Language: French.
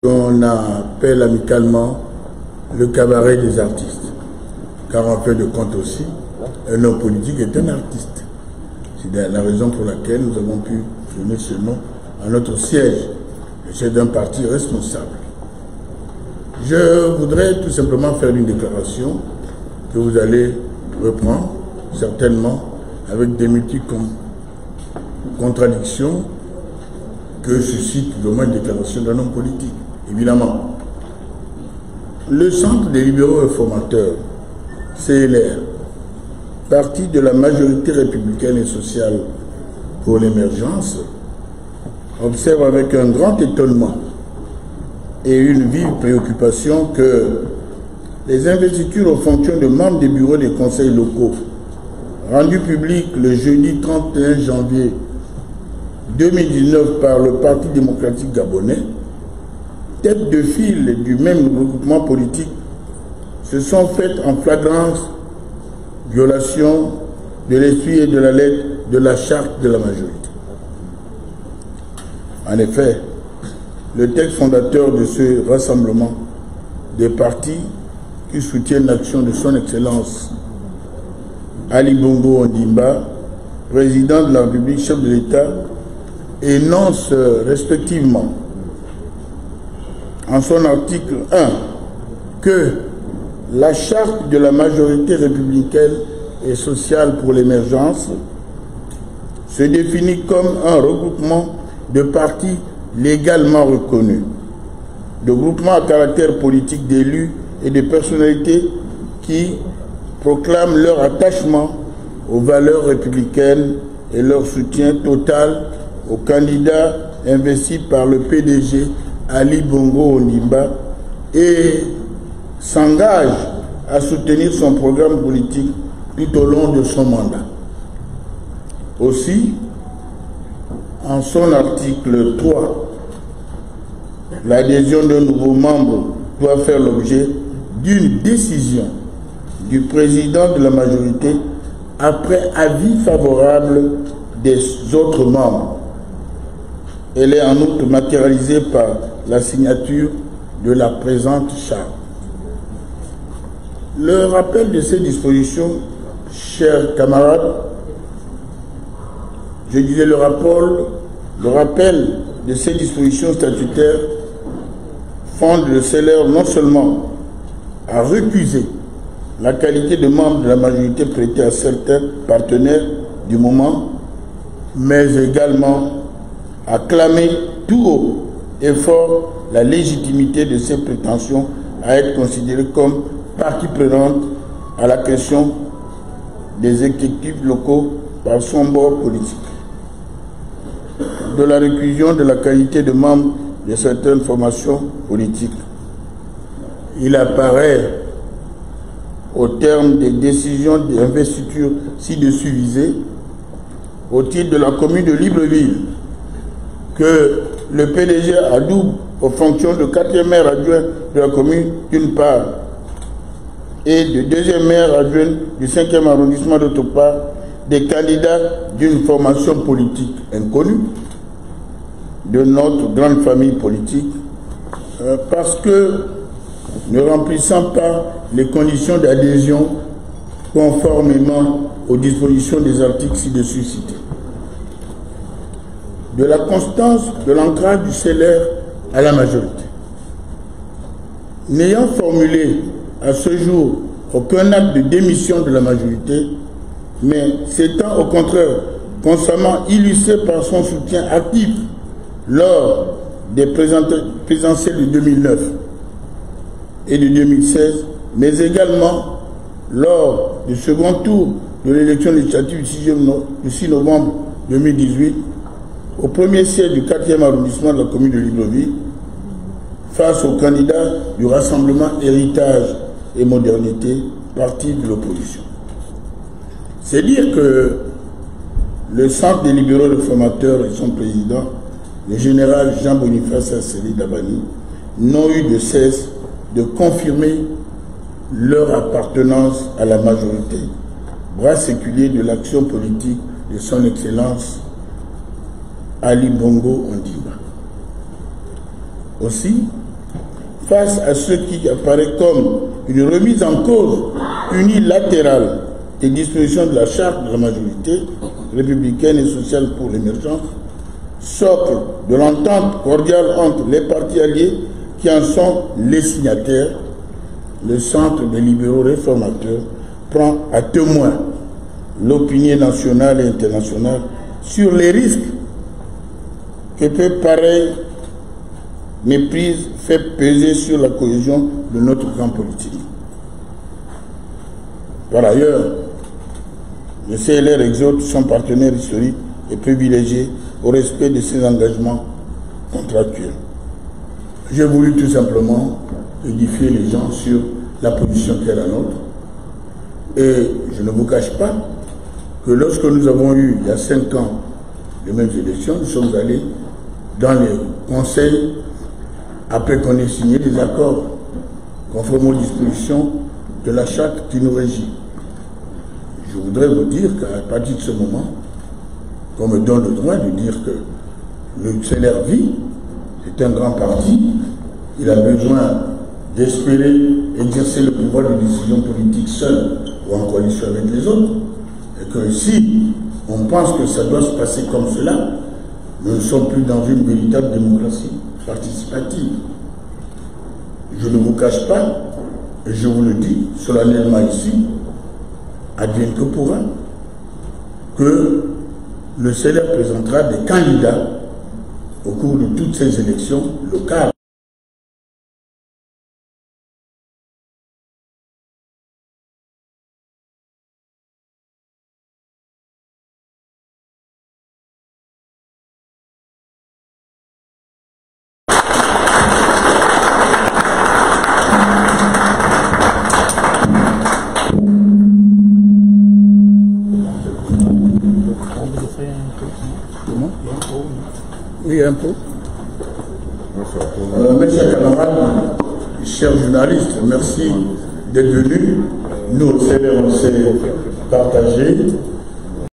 On appelle amicalement le cabaret des artistes. Car en fait de compte aussi, un homme politique est un artiste. C'est la raison pour laquelle nous avons pu donner ce nom à notre siège. C'est d'un parti responsable. Je voudrais tout simplement faire une déclaration que vous allez reprendre, certainement, avec des multiples contradictions que suscite au moins une déclaration d'un homme politique. Évidemment, le Centre des libéraux réformateurs, CLR, parti de la majorité républicaine et sociale pour l'émergence, observe avec un grand étonnement et une vive préoccupation que les investitures aux fonctions de membres des bureaux des conseils locaux, rendues publiques le jeudi 31 janvier 2019 par le Parti démocratique gabonais, tête de file du même regroupement politique, se sont faites en flagrance violation de l'esprit et de la lettre de la charte de la majorité. En effet, le texte fondateur de ce rassemblement des partis qui soutiennent l'action de son Excellence Ali Bongo Ondimba, président de la République, chef de l'État, énonce respectivement en son article 1 que la charte de la majorité républicaine et sociale pour l'émergence se définit comme un regroupement de partis légalement reconnus, de groupements à caractère politique d'élus et de personnalités qui proclament leur attachement aux valeurs républicaines et leur soutien total aux candidats investis par le PDG Ali Bongo Ondimba et s'engage à soutenir son programme politique tout au long de son mandat. Aussi, en son article 3, l'adhésion d'un nouveau membre doit faire l'objet d'une décision du président de la majorité après avis favorable des autres membres. Elle est en outre matérialisée par la signature de la présente charte. Le rappel de ces dispositions, chers camarades, je disais le rappel de ces dispositions statutaires fonde le CLR non seulement à récuser la qualité de membre de la majorité prêtée à certains partenaires du moment, mais également à clamer tout haut et fort la légitimité de ces prétentions à être considérées comme partie prenante à la question des exécutifs locaux par son bord politique. De la réclusion de la qualité de membre de certaines formations politiques, il apparaît au terme des décisions d'investiture ci-dessus visées, au titre de la commune de Libreville, que le PDG adoube aux fonctions de 4e maire adjoint de la commune d'une part et de 2e maire adjoint du 5e arrondissement d'autre part des candidats d'une formation politique inconnue de notre grande famille politique parce que ne remplissant pas les conditions d'adhésion conformément aux dispositions des articles ci-dessus cités. De la constance de l'ancrage du CLR à la majorité. N'ayant formulé à ce jour aucun acte de démission de la majorité, mais s'étant au contraire constamment illustré par son soutien actif lors des présidentielles de 2009 et de 2016, mais également lors du second tour de l'élection législative du 6 novembre 2018, au premier siège du 4e arrondissement de la commune de Libreville, face aux candidats du Rassemblement Héritage et Modernité, parti de l'opposition. C'est dire que le Centre des libéraux réformateurs et son président, le général Jean-Boniface Asseli Dabani, n'ont eu de cesse de confirmer leur appartenance à la majorité, bras séculier de l'action politique de son Excellence Ali Bongo Ondimba. Aussi, face à ce qui apparaît comme une remise en cause unilatérale des dispositions de la charte de la majorité républicaine et sociale pour l'émergence, socle de l'entente cordiale entre les partis alliés qui en sont les signataires, le Centre des libéraux réformateurs prend à témoin l'opinion nationale et internationale sur les risques que peut pareille méprise fait peser sur la cohésion de notre camp politique. Par ailleurs, le CLR exhorte son partenaire historique et privilégié au respect de ses engagements contractuels. J'ai voulu tout simplement édifier les gens sur la position qui est la nôtre. Et je ne vous cache pas que lorsque nous avons eu, il y a 5 ans, les mêmes élections, nous sommes allés dans les conseils après qu'on ait signé des accords conformes aux dispositions de la charte qui nous régit. Je voudrais vous dire qu'à partir de ce moment, qu'on me donne le droit de dire que le CLR vit, c'est un grand parti, il a besoin d'espérer exercer le pouvoir de décision politique seul ou en coalition avec les autres, et que si on pense que ça doit se passer comme cela, nous ne sommes plus dans une véritable démocratie participative. Je ne vous cache pas, et je vous le dis solennellement ici, advienne que pourra, que le CLR présentera des candidats au cours de toutes ces élections locales. Oui, un peu. Mes chers camarades, chers journalistes, merci d'être venus. Nous, au CLR, on s'est partagé.